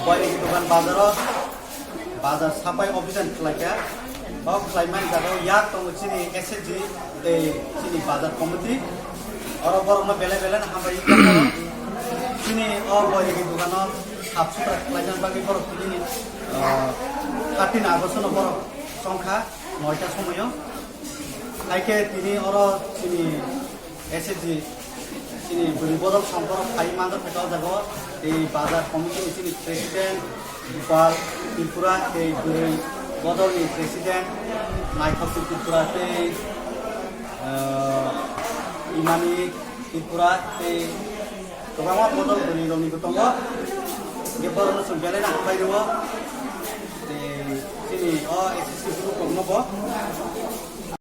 Boy dukan bazar sapai ofisan kelakya klaiman jado yak tong chini SSG de chini bazar committee oro borong bele na hambai chini boy dukan সাফসুতরা ক্লাইমান বাকি বড় তিনি 13 August বড় সংখ্যা 9টা সময় আইকে তিনি চিনি এসএসজি চিনি বদল সম্পর্ক ফাই মাদার ফেটাও যাব এই বাজার কমিটি চিনি প্রেসিডেন্ট গোপাল ত্রিপুরা এই বদল প্রেসিডেন্ট নাইকপ ত্রিপুরা ইমানি ত্রিপুরা গোবাং বদল Roni দङ Geborno sumbelan aku bayi dulu, sini SSC guru kongno bo,